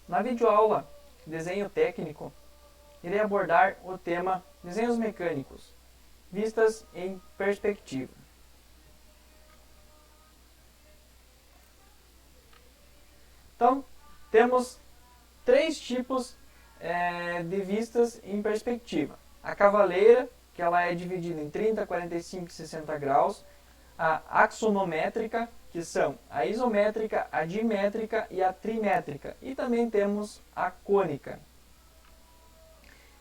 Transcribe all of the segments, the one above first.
Na videoaula Desenho Técnico, irei abordar o tema Desenhos Mecânicos, vistas em perspectiva. Então, temos três tipos de vistas em perspectiva. A cavaleira, que ela é dividida em 30, 45 e 60 graus. A axonométrica, que são a isométrica, a dimétrica e a trimétrica. E também temos a cônica.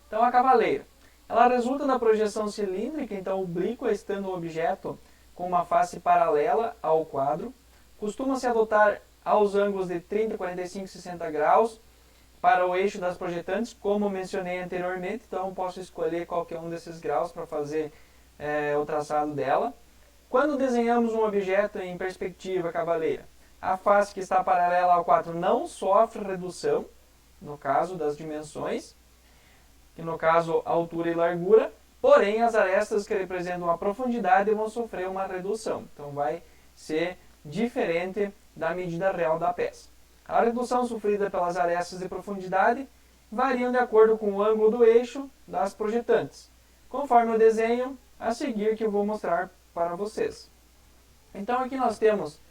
Então, a cavaleira, ela resulta da projeção cilíndrica, então oblíqua, estando o objeto com uma face paralela ao quadro. Costuma-se adotar aos ângulos de 30, 45 e 60 graus para o eixo das projetantes, como mencionei anteriormente. Então, posso escolher qualquer um desses graus para fazer o traçado dela. Quando desenhamos um objeto em perspectiva cavaleira, a face que está paralela ao quadro não sofre redução, no caso das dimensões, que no caso altura e largura, porém as arestas que representam a profundidade vão sofrer uma redução. Então vai ser diferente da medida real da peça. A redução sofrida pelas arestas de profundidade variam de acordo com o ângulo do eixo das projetantes, conforme o desenho a seguir que eu vou mostrar para vocês. Então aqui nós temos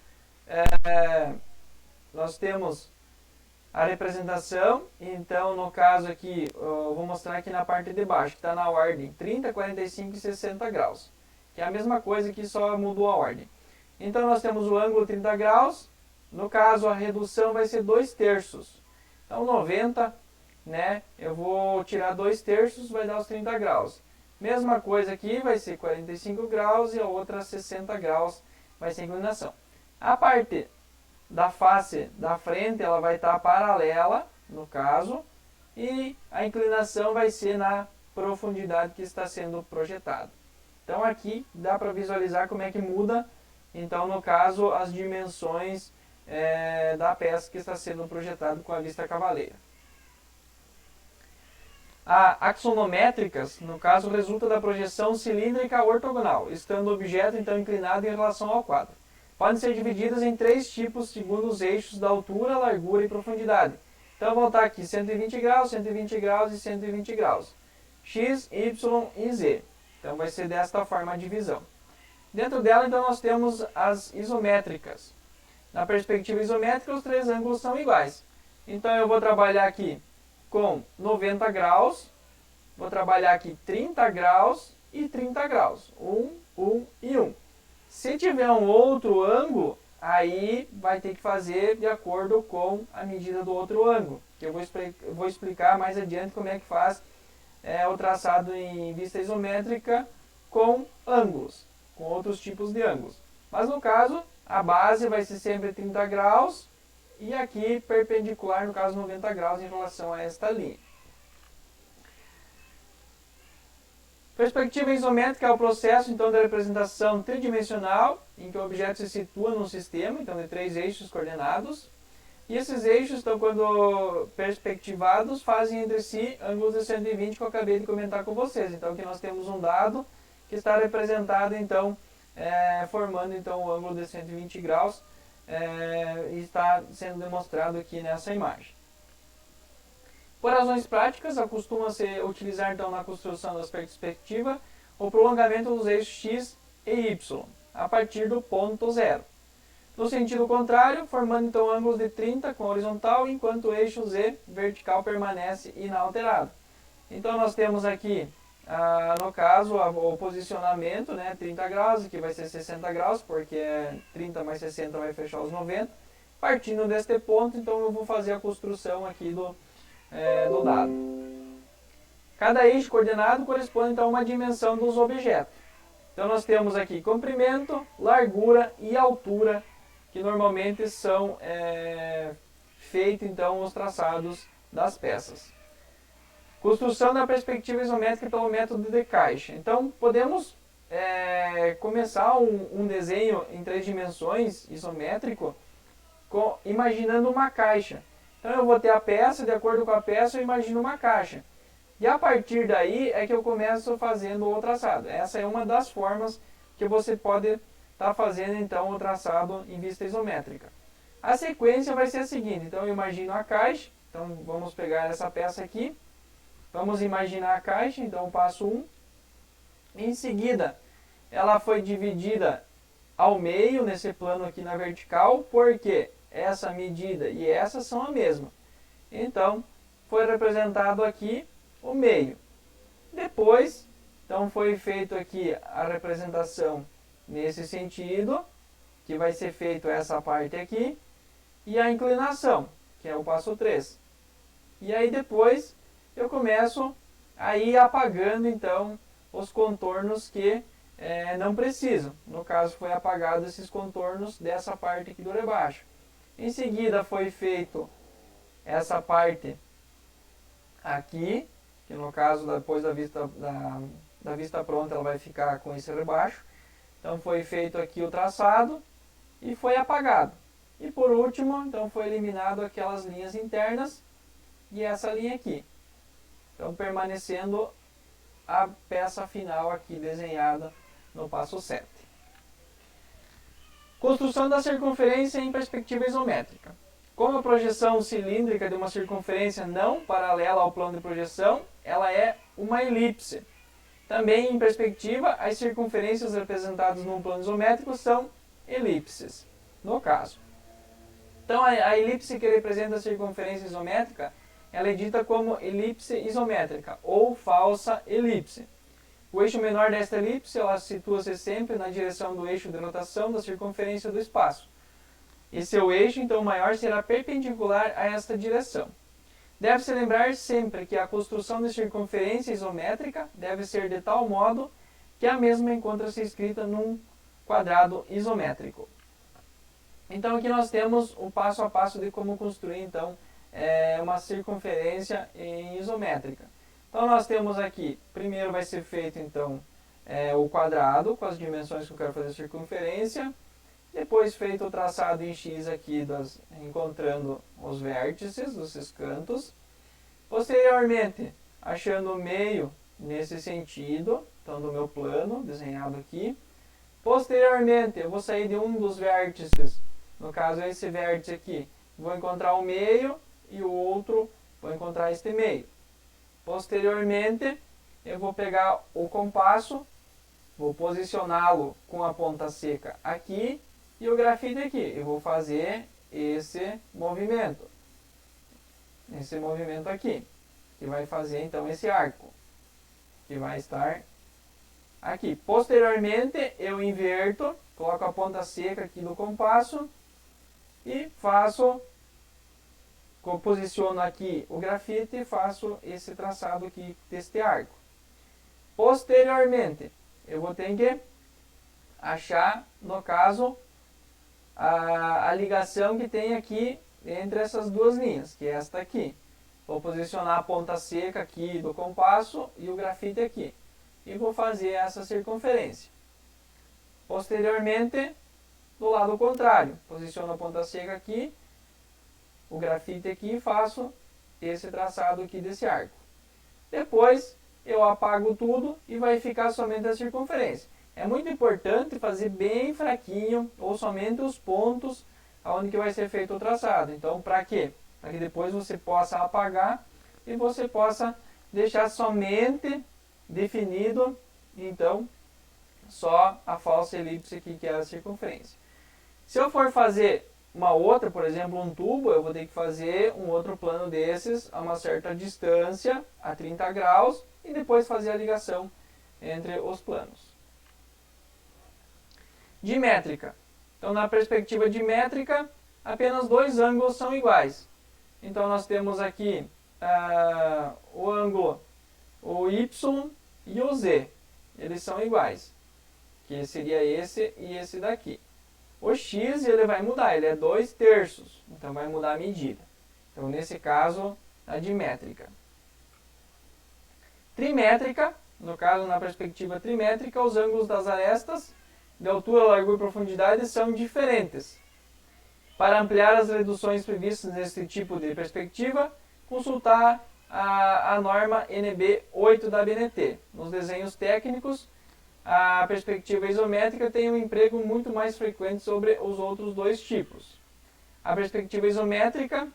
a representação. Então no caso aqui, eu vou mostrar aqui na parte de baixo, que está na ordem 30, 45 e 60 graus, que é a mesma coisa que só mudou a ordem. Então nós temos o ângulo 30 graus, no caso a redução vai ser 2/3. Então 90, né, eu vou tirar 2/3, vai dar os 30 graus. Mesma coisa aqui, vai ser 45 graus e a outra 60 graus vai ser a inclinação. A parte da face da frente, ela vai estar paralela, no caso, e a inclinação vai ser na profundidade que está sendo projetada. Então aqui dá para visualizar como é que muda, então no caso, as dimensões da peça que está sendo projetada com a vista cavaleira. A axonométricas, no caso, resulta da projeção cilíndrica ortogonal, estando o objeto então inclinado em relação ao quadro. Podem ser divididas em três tipos segundo os eixos da altura, largura e profundidade. Então vão estar aqui 120 graus, 120 graus e 120 graus. X, Y e Z. Então vai ser desta forma a divisão. Dentro dela então nós temos as isométricas. Na perspectiva isométrica os três ângulos são iguais. Então eu vou trabalhar aqui com 90 graus, vou trabalhar aqui 30 graus e 30 graus, 1 e 1. Se tiver um outro ângulo, aí vai ter que fazer de acordo com a medida do outro ângulo, que eu vou explicar mais adiante como é que faz o traçado em vista isométrica com ângulos, com outros tipos de ângulos. Mas no caso, a base vai ser sempre 30 graus, e aqui perpendicular, no caso 90 graus, em relação a esta linha. Perspectiva isométrica é o processo então da representação tridimensional, em que o objeto se situa num sistema então, de três eixos coordenados. E esses eixos, então, quando perspectivados, fazem entre si ângulos de 120 que eu acabei de comentar com vocês. Então aqui nós temos um dado que está representado, então, formando então, o ângulo de 120 graus. E está sendo demonstrado aqui nessa imagem. Por razões práticas, acostuma-se utilizar então na construção da perspectiva o prolongamento dos eixos X e Y, a partir do ponto zero. No sentido contrário, formando então ângulos de 30 com horizontal, enquanto o eixo Z vertical permanece inalterado. Então nós temos aqui, no caso, o posicionamento, né, 30 graus, aqui vai ser 60 graus, porque 30 mais 60 vai fechar os 90. Partindo deste ponto, então eu vou fazer a construção aqui do dado. Cada eixo coordenado corresponde então a uma dimensão dos objetos. Então nós temos aqui comprimento, largura e altura, que normalmente são feitos então os traçados das peças. Construção da perspectiva isométrica pelo método de caixa. Então, podemos começar um desenho em 3 dimensões isométrico imaginando uma caixa. Então, eu vou ter a peça, de acordo com a peça, eu imagino uma caixa. E a partir daí é que eu começo fazendo o traçado. Essa é uma das formas que você pode estar fazendo então o traçado em vista isométrica. A sequência vai ser a seguinte: então eu imagino a caixa. Então vamos pegar essa peça aqui, vamos imaginar a caixa, então passo 1. Em seguida, ela foi dividida ao meio nesse plano aqui na vertical, porque essa medida e essa são a mesma. Então, foi representado aqui o meio. Depois, então foi feito aqui a representação nesse sentido, que vai ser feito essa parte aqui, e a inclinação, que é o passo 3. E aí depois eu começo a ir apagando então os contornos que não precisam. No caso foi apagado esses contornos dessa parte aqui do rebaixo. Em seguida foi feito essa parte aqui, que no caso depois da vista pronta ela vai ficar com esse rebaixo. Então foi feito aqui o traçado e foi apagado. E por último, então foi eliminado aquelas linhas internas e essa linha aqui. Então permanecendo a peça final aqui desenhada no passo 7. Construção da circunferência em perspectiva isométrica. Como a projeção cilíndrica de uma circunferência não paralela ao plano de projeção, ela é uma elipse. Também em perspectiva, as circunferências representadas num plano isométrico são elipses, no caso. Então a elipse que representa a circunferência isométrica, ela é dita como elipse isométrica ou falsa elipse. O eixo menor desta elipse ela situa-se sempre na direção do eixo de rotação da circunferência do espaço. E seu eixo, então, maior será perpendicular a esta direção. Deve-se lembrar sempre que a construção de circunferência isométrica deve ser de tal modo que a mesma encontra-se escrita num quadrado isométrico. Então aqui nós temos o passo a passo de como construir então uma circunferência em isométrica. Então nós temos aqui, primeiro vai ser feito então o quadrado com as dimensões que eu quero fazer a circunferência. Depois feito o traçado em X aqui, encontrando os vértices desses cantos. Posteriormente, achando o meio nesse sentido, então do meu plano, desenhado aqui. Posteriormente, eu vou sair de um dos vértices, no caso esse vértice aqui, vou encontrar o meio e o outro vou encontrar este meio. Posteriormente, eu vou pegar o compasso, vou posicioná-lo com a ponta seca aqui, e o grafite aqui, eu vou fazer esse movimento aqui, que vai fazer então esse arco, que vai estar aqui. Posteriormente eu inverto, coloco a ponta seca aqui no compasso e posiciono aqui o grafite e faço esse traçado aqui deste arco. Posteriormente eu vou ter que achar, no caso, a ligação que tem aqui entre essas duas linhas, que é esta aqui. Vou posicionar a ponta seca aqui do compasso e o grafite aqui. E vou fazer essa circunferência. Posteriormente, do lado contrário, posiciono a ponta seca aqui, o grafite aqui e faço esse traçado aqui desse arco. Depois, eu apago tudo e vai ficar somente a circunferência. É muito importante fazer bem fraquinho ou somente os pontos onde que vai ser feito o traçado. Então, para quê? Para que depois você possa apagar e você possa deixar somente definido, então, só a falsa elipse aqui, que é a circunferência. Se eu for fazer uma outra, por exemplo, um tubo, eu vou ter que fazer um outro plano desses a uma certa distância, a 30 graus, e depois fazer a ligação entre os planos. Dimétrica. Então, na perspectiva dimétrica, apenas dois ângulos são iguais. Então, nós temos aqui o ângulo, o Y e o Z. Eles são iguais, que seria esse e esse daqui. O X ele vai mudar, ele é 2/3, então vai mudar a medida. Então, nesse caso, a dimétrica. Trimétrica, no caso, na perspectiva trimétrica, os ângulos das arestas de altura, largura e profundidade são diferentes. Para ampliar as reduções previstas nesse tipo de perspectiva, consultar a norma NB 8 da ABNT. Nos desenhos técnicos, a perspectiva isométrica tem um emprego muito mais frequente sobre os outros dois tipos. A perspectiva isométrica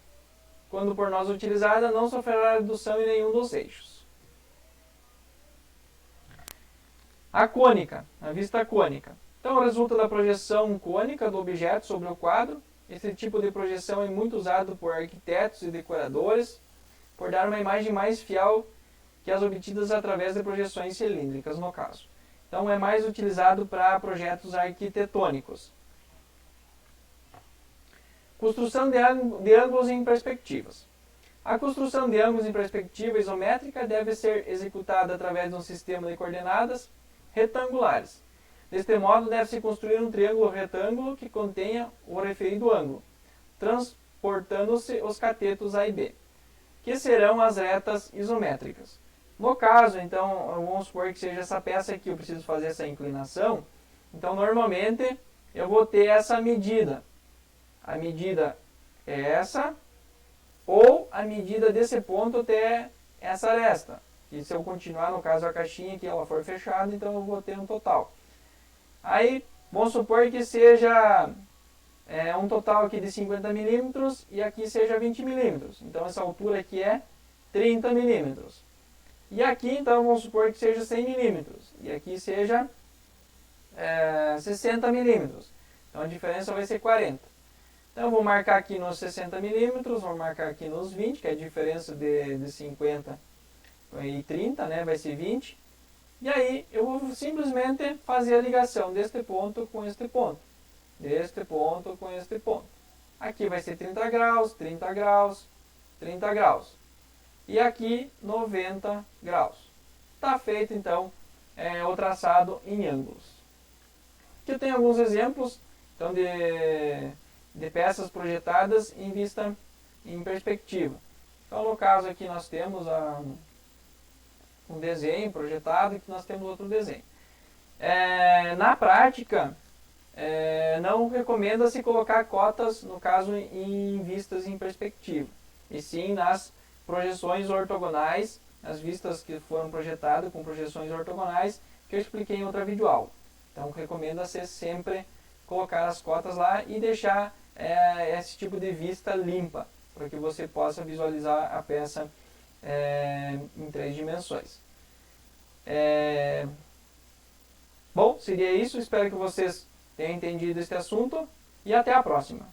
quando por nós utilizada, não sofrerá redução em nenhum dos eixos. A cônica, a vista cônica. Então, resulta da projeção cônica do objeto sobre o quadro. Esse tipo de projeção é muito usado por arquitetos e decoradores, por dar uma imagem mais fiel que as obtidas através de projeções cilíndricas, no caso. Então, é mais utilizado para projetos arquitetônicos. Construção de ângulos em perspectivas. A construção de ângulos em perspectiva isométrica deve ser executada através de um sistema de coordenadas retangulares. Deste modo, deve-se construir um triângulo retângulo que contenha o referido ângulo, transportando-se os catetos A e B, que serão as retas isométricas. No caso, então, vamos supor que seja essa peça aqui, eu preciso fazer essa inclinação. Então, normalmente, eu vou ter essa medida. A medida é essa, ou a medida desse ponto até essa aresta. E se eu continuar, no caso, a caixinha que ela for fechada, então eu vou ter um total. Aí, vamos supor que seja um total aqui de 50 milímetros e aqui seja 20 milímetros. Então, essa altura aqui é 30 milímetros. E aqui, então, vamos supor que seja 100 milímetros. E aqui seja 60 milímetros. Então, a diferença vai ser 40. Então, eu vou marcar aqui nos 60 milímetros, vou marcar aqui nos 20, que é a diferença de 50 e 30, né? Vai ser 20. E aí, eu vou simplesmente fazer a ligação deste ponto com este ponto. Deste ponto com este ponto. Aqui vai ser 30 graus, 30 graus, 30 graus. E aqui 90 graus. Está feito, então, o traçado em ângulos. Aqui eu tenho alguns exemplos então, de peças projetadas em vista em perspectiva. Então, no caso aqui nós temos um desenho projetado e aqui nós temos outro desenho. Na prática, não recomenda-se colocar cotas, no caso, em vistas em perspectiva, e sim nas projeções ortogonais, as vistas que foram projetadas com projeções ortogonais, que eu expliquei em outra videoaula. Então, recomenda-se sempre colocar as cotas lá e deixar esse tipo de vista limpa, para que você possa visualizar a peça em 3 dimensões. Bom, seria isso. Espero que vocês tenham entendido este assunto e até a próxima.